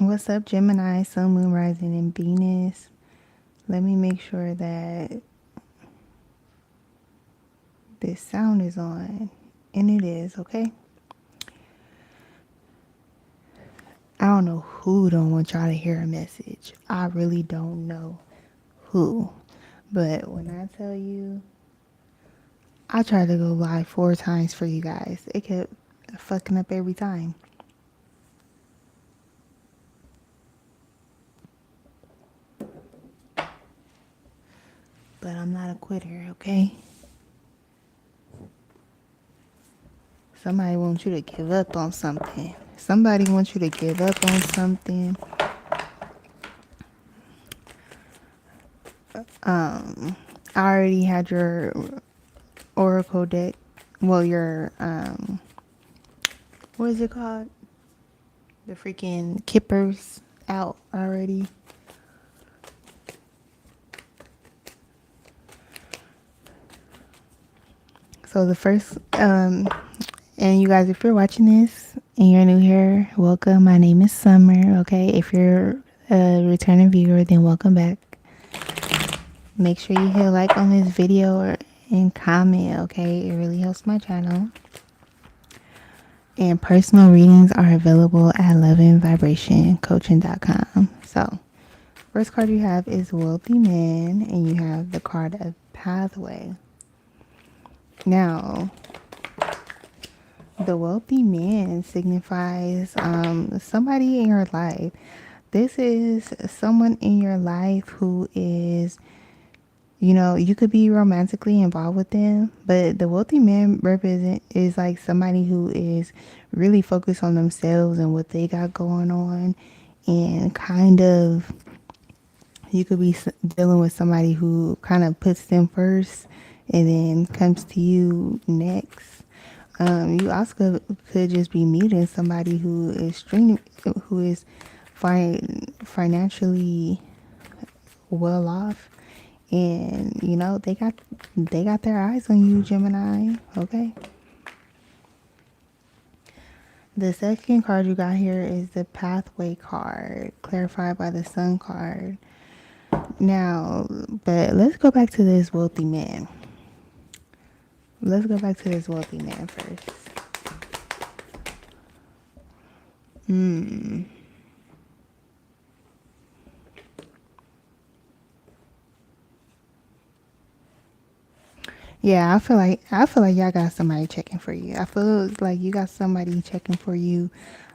What's up, Gemini, Sun, Moon, Rising, and Venus? Let me make sure that this sound is on. And it is, okay? I don't know who don't want y'all to hear a message. I really don't know who. But when I tell you, I tried to go live 4 times for you guys. It kept fucking up every time. But I'm not a quitter, okay? Somebody wants you to give up on something. Somebody wants you to give up on something. I already had your Oracle deck. Well, your what is it called? The freaking Kippers out already. So the first, and you guys, if you're watching this and you're new here, welcome. My name is Summer. Okay, if you're a returning viewer, then welcome back. Make sure you hit like on this video and comment. Okay, it really helps my channel. And personal readings are available at loveandvibrationcoaching.com. So, first card you have is Wealthy Man, and you have the card of Pathway. Now, the wealthy man signifies somebody in your life. This is someone in your life who is, you could be romantically involved with them, but the wealthy man is like somebody who is really focused on themselves and what they got going on, and kind of you could be dealing with somebody who kind of puts them first and then comes to you next. You also could just be meeting somebody who is financially well off, and they got their eyes on you, Gemini. Okay. The second card you got here is the Pathway card, clarified by the Sun card. Now, but let's go back to this wealthy man. Let's go back to this wealthy man first. Yeah, I feel like y'all got somebody checking for you. I feel like you got somebody checking for you.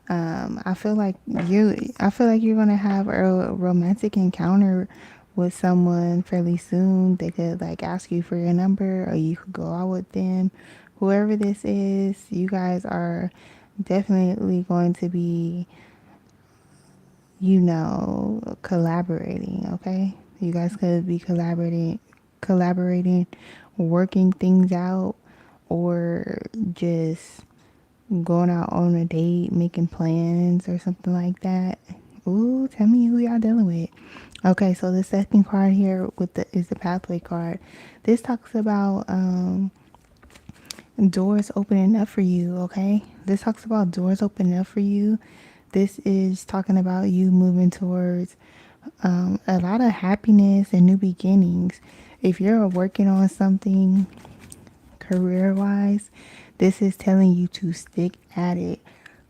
I feel like you're gonna have a romantic encounter with someone fairly soon. They could like ask you for your number, or you could go out with them. Whoever this is, you guys are definitely going to be, collaborating. Okay, you guys could be collaborating, working things out, or just going out on a date, making plans or something like that. Ooh, tell me who y'all dealing with. Okay, so the second card here is the Pathway card. This talks about doors opening up for you. Okay, this talks about doors opening up for you. This is talking about you moving towards a lot of happiness and new beginnings. If you're working on something career wise, this is telling you to stick at it.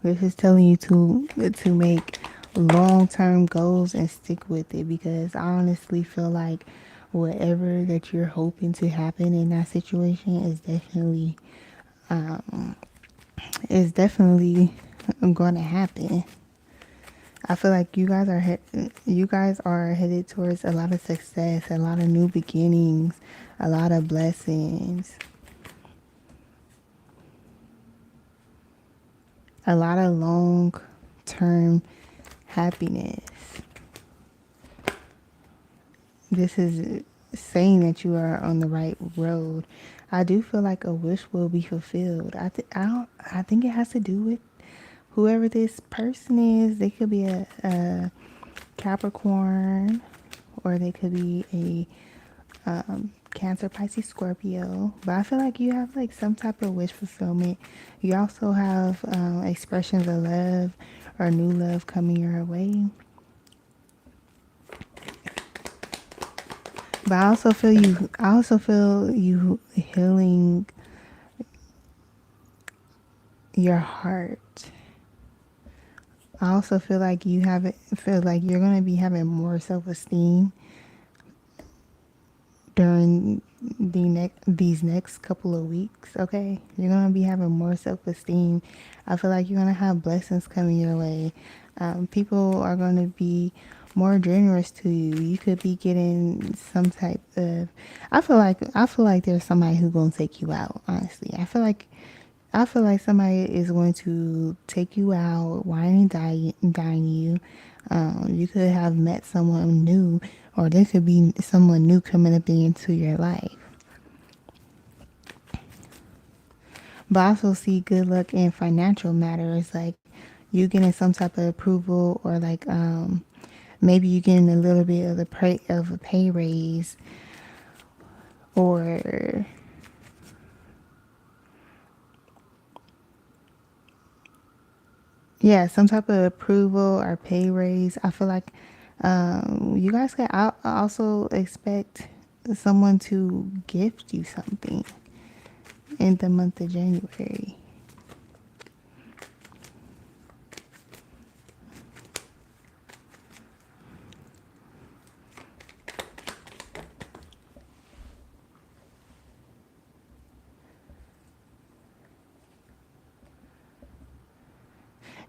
This is telling you to make long term goals and stick with it, because I honestly feel like whatever that you're hoping to happen in that situation is definitely going to happen. I feel like you guys are headed towards a lot of success, a lot of new beginnings, a lot of blessings, a lot of long term happiness. This is saying that you are on the right road. I do feel like a wish will be fulfilled. I think it has to do with whoever this person is. They could be a Capricorn, or they could be a Cancer, Pisces, Scorpio. But I feel like you have like some type of wish fulfillment. You also have expressions of love or new love coming your way. But I also feel you. I also feel you healing your heart. I also feel like you have it. Feel like you're gonna be having more self esteem during these next couple of weeks. Okay, you're gonna be having more self esteem. I feel like you're gonna have blessings coming your way. People are gonna be more generous to you. You could be getting some type of. I feel like there's somebody who's gonna take you out. Honestly, I feel like somebody is going to take you out, wine and dine you. You could have met someone new, or there could be someone new coming up into your life. But I also see good luck in financial matters, like you getting some type of approval, or like maybe you getting a little bit of a pay raise, or yeah, some type of approval or pay raise. I feel like you guys can also expect someone to gift you something in the month of January.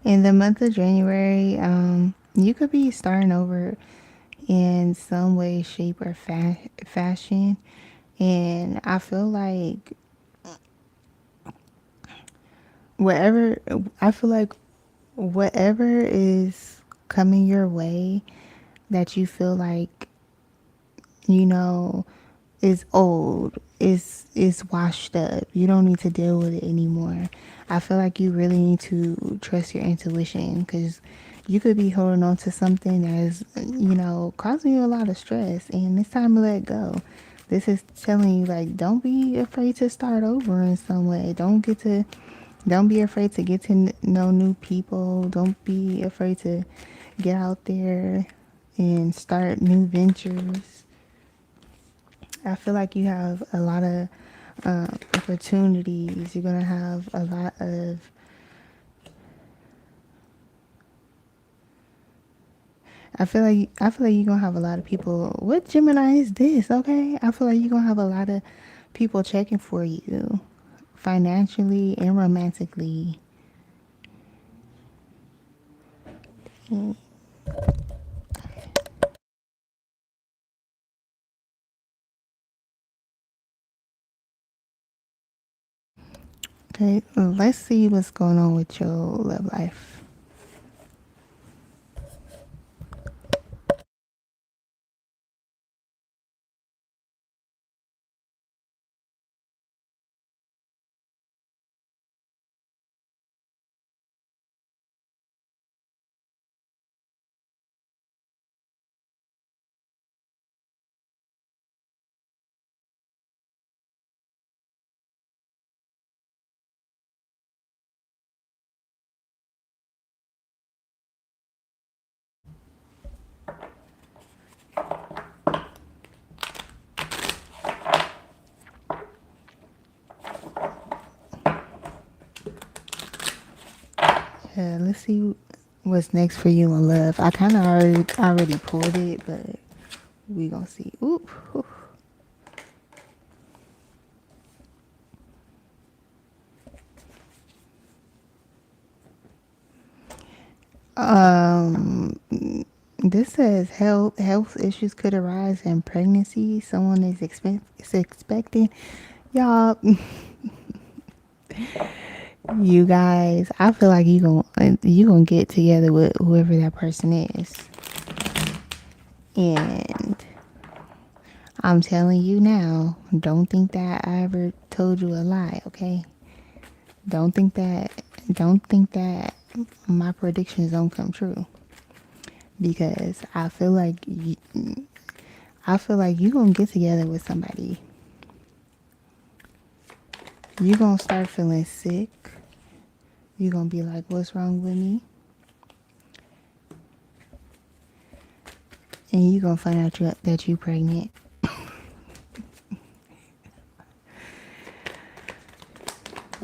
In the month of January, you could be starting over in some way, shape, or fashion. And I feel like whatever, I feel like whatever is coming your way that you feel like, you know, is old, is washed up. You don't need to deal with it anymore. I feel like you really need to trust your intuition, because you could be holding on to something that is, causing you a lot of stress, and it's time to let go. This is telling you, like, don't be afraid to start over in some way. Don't be afraid to get to know new people. Don't be afraid to get out there and start new ventures. I feel like you have a lot of opportunities. You're gonna have a lot of. I feel like you're gonna have a lot of people. What Gemini is this? Okay, I feel like you're gonna have a lot of people checking for you, financially and romantically. Okay, let's see what's going on with your love life. Yeah, let's see what's next for you in love. I kind of already pulled it, but we gonna see. Oop. Oof. Um, this says health issues could arise in pregnancy. Someone is expecting. Y'all, you guys, I feel like you gonna get together with whoever that person is, and I'm telling you now, don't think that I ever told you a lie. Okay, don't think that don't think that my predictions don't come true, because I feel like you gonna get together with somebody. You're going to start feeling sick. You're going to be like, what's wrong with me? And you're going to find out that you're pregnant.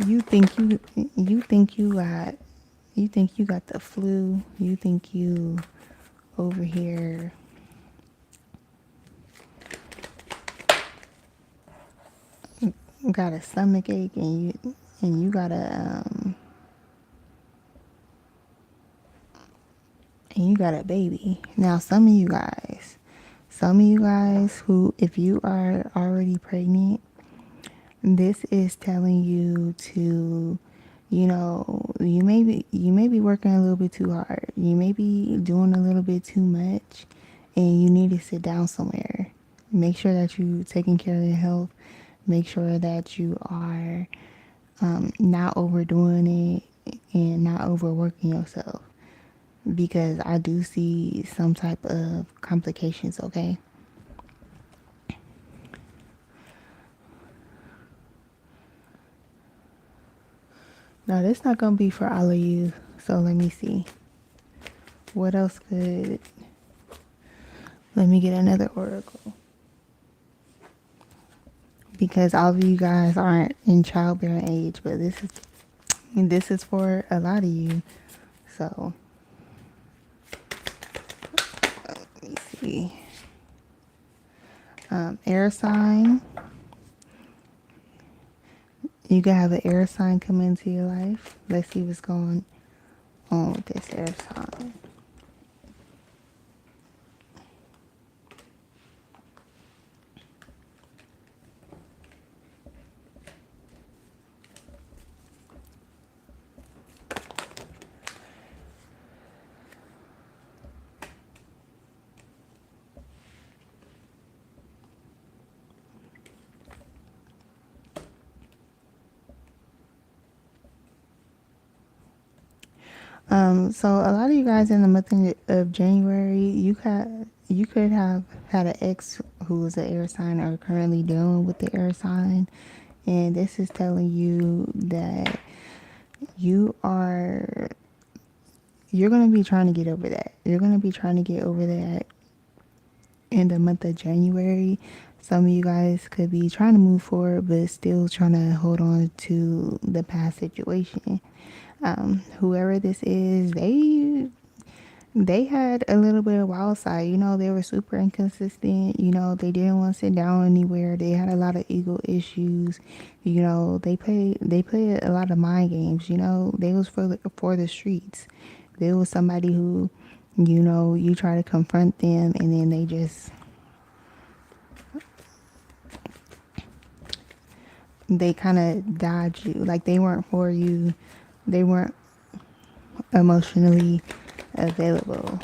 You think you think you got the flu. You think you over here got a stomach ache and you got a baby. Now some of you guys who, if you are already pregnant, this is telling you to, you may be working a little bit too hard. You may be doing a little bit too much, and you need to sit down somewhere. Make sure that you taking care of your health. Make sure that you are not overdoing it and not overworking yourself, because I do see some type of complications. Okay. Now this not gonna be for all of you. So let me see. What else could? Let me get another oracle, because all of you guys aren't in childbearing age, but this is for a lot of you. So let me see. Air sign. You can have an air sign come into your life. Let's see what's going on with this air sign. So a lot of you guys in the month of January, you could have had an ex who was an air sign or currently dealing with the air sign, and this is telling you that you are you're gonna be trying to get over that. You're gonna be trying to get over that in the month of January. Some of you guys could be trying to move forward, but still trying to hold on to the past situation. Whoever this is, they had a little bit of wild side. They were super inconsistent. They didn't want to sit down anywhere. They had a lot of ego issues. They played a lot of mind games. They was for the streets. There was somebody who, you try to confront them, and then they kind of dodge you. Like, they weren't for you. They weren't emotionally available.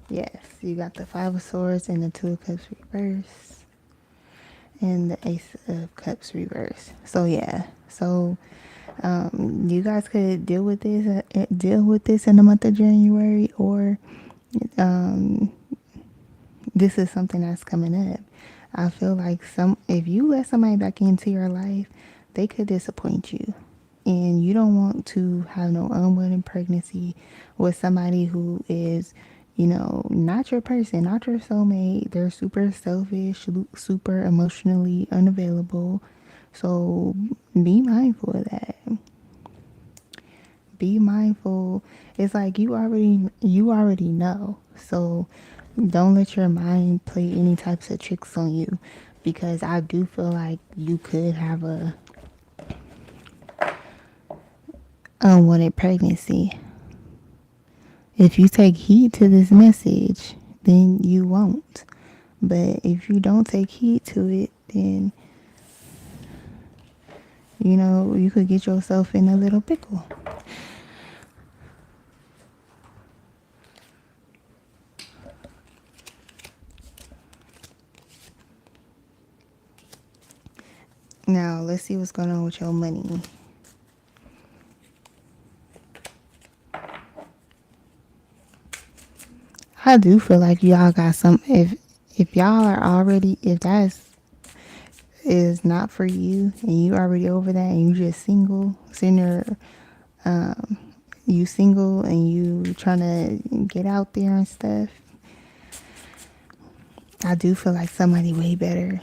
Yes, you got the Five of Swords and the Two of Cups reverse and the Ace of Cups reverse. So yeah, so you guys could deal with this in the month of January, or um, this is something that's coming up. I feel like if you let somebody back into your life, they could disappoint you. And you don't want to have no unwanted pregnancy with somebody who is, not your person, not your soulmate. They're super selfish, super emotionally unavailable. So be mindful of that. Be mindful. It's like you already know. So don't let your mind play any types of tricks on you, because I do feel like you could have a unwanted pregnancy. If you take heed to this message, then you won't. But if you don't take heed to it, then you could get yourself in a little pickle. Now, let's see what's going on with your money. I do feel like y'all got some, if y'all are already, is not for you and you already over that and you just single, you single and you trying to get out there and stuff, I do feel like somebody way better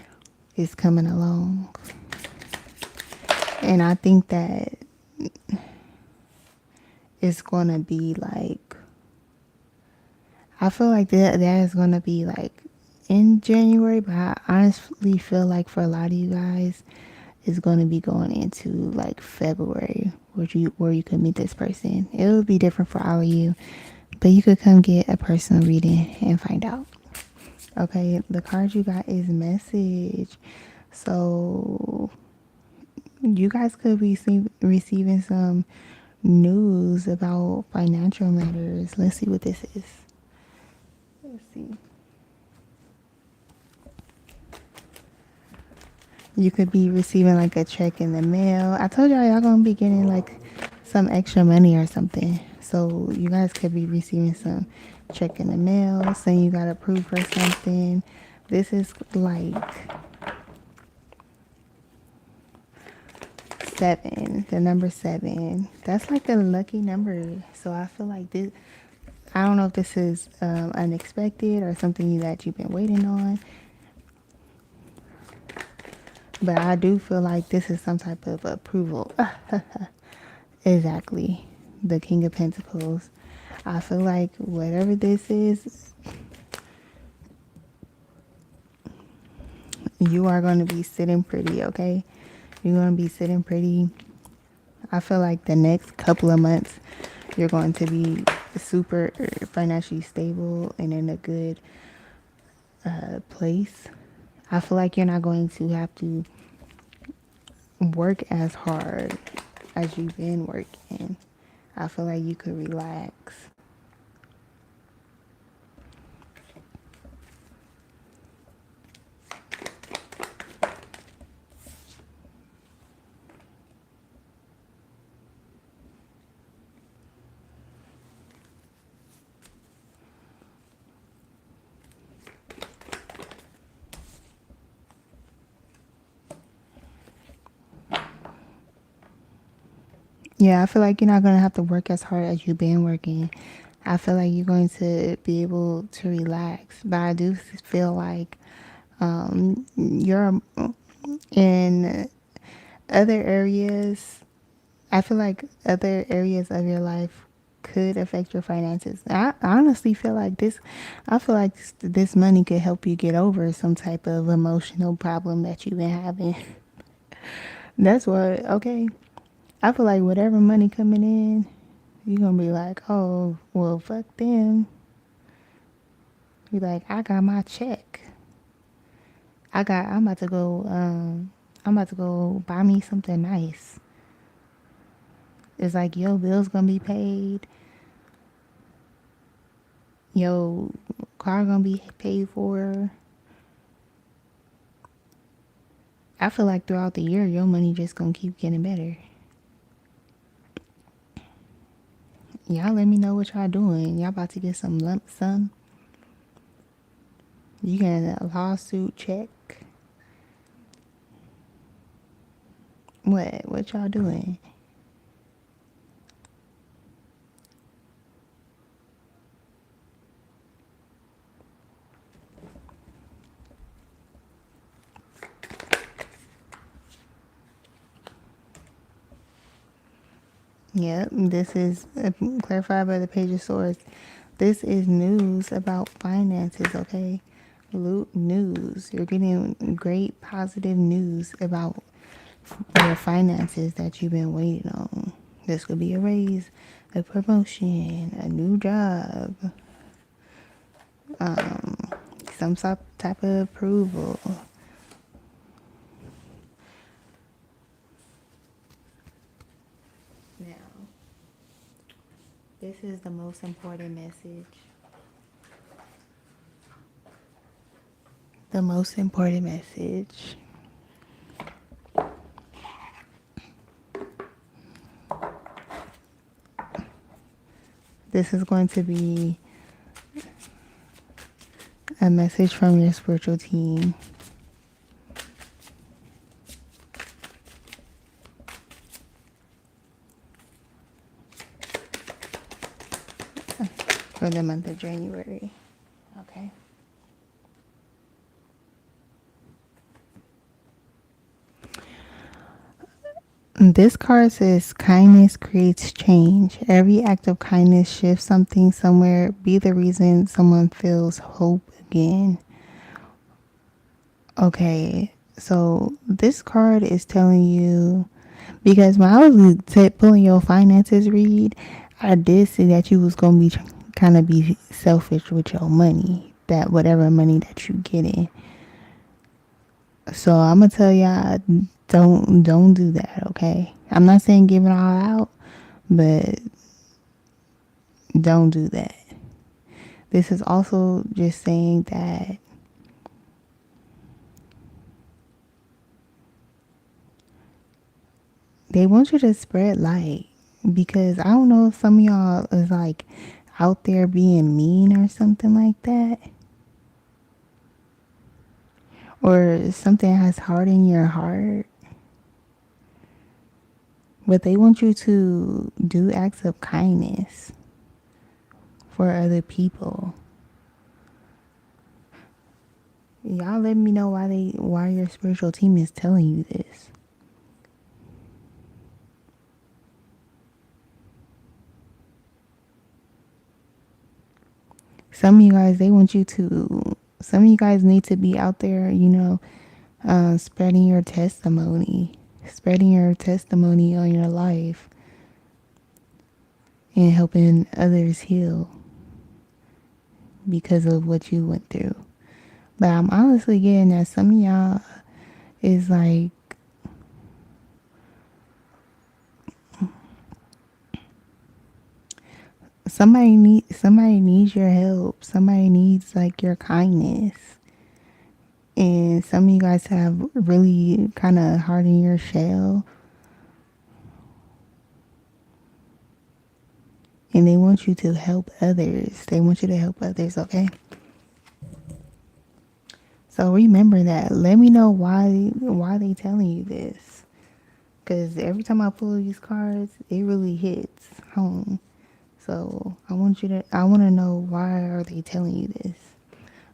is coming along. And I think that it's going to be like, I feel like that is going to be like in January, but I honestly feel like for a lot of you guys, it's going to be going into like February where you could meet this person. It will be different for all of you, but you could come get a personal reading and find out. Okay, the card you got is message. So you guys could be receiving some news about financial matters. Let's see what this is. Let's see. You could be receiving like a check in the mail. I told y'all gonna be getting like some extra money or something. So you guys could be receiving some check in the mail saying you got approved for something. This is like 7, the number 7. That's like a lucky number. So I feel like this, I don't know if this is unexpected or something that you've been waiting on. But I do feel like this is some type of approval. Exactly. The King of Pentacles. I feel like whatever this is, you are going to be sitting pretty, okay? You're going to be sitting pretty. I feel like the next couple of months, you're going to be super financially stable and in a good place. I feel like you're not going to have to work as hard as you've been working. I feel like you could relax. Yeah, I feel like you're not going to have to work as hard as you've been working. I feel like you're going to be able to relax. But I do feel like you're in other areas. I feel like other areas of your life could affect your finances. I honestly feel like this, I feel like this money could help you get over some type of emotional problem that you've been having. That's what, okay. I feel like whatever money coming in, you're going to be like, oh, well, fuck them. Be like, I got my check. I'm about to go buy me something nice. It's like your bill's gonna be paid. Your car gonna be paid for. I feel like throughout the year, your money just gonna keep getting better. Y'all let me know what y'all doing. Y'all about to get some lump sum. You getting a lawsuit check. What y'all doing? Yep, this is clarified by the Page of Swords. This is news about finances, okay? News. You're getting great positive news about your finances that you've been waiting on. This could be a raise, a promotion, a new job, some type of approval. Now, this is the most important message. The most important message. This is going to be a message from your spiritual team. for the month of January. Okay. This card says kindness creates change. Every act of kindness shifts something somewhere. Be the reason someone feels hope again. Okay, so this card is telling you, because when I was pulling your finances read, I did see that you was gonna be kind of be selfish with your money, that whatever money that you get in. So I'm gonna tell y'all, don't do that. Okay, I'm not saying give it all out, but don't do that. This is also just saying that they want you to spread light, because I don't know if some of y'all is like out there being mean or something like that, or something has hardened your heart, but they want you to do acts of kindness for other people. Y'all let me know why your spiritual team is telling you this. Some of you guys, they want you to, some of you guys need to be out there, spreading your testimony on your life and helping others heal because of what you went through. But I'm honestly getting that some of y'all is like, somebody needs your help. Somebody needs like your kindness. And some of you guys have really kind of hardened your shell. And they want you to help others. They want you to help others, okay? So remember that. Let me know why they telling you this. Because every time I pull these cards, it really hits home. So I want to know, why are they telling you this?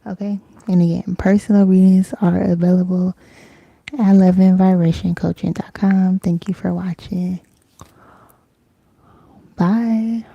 Okay? And again, personal readings are available at loveandvibrationcoaching.com. Thank you for watching. Bye.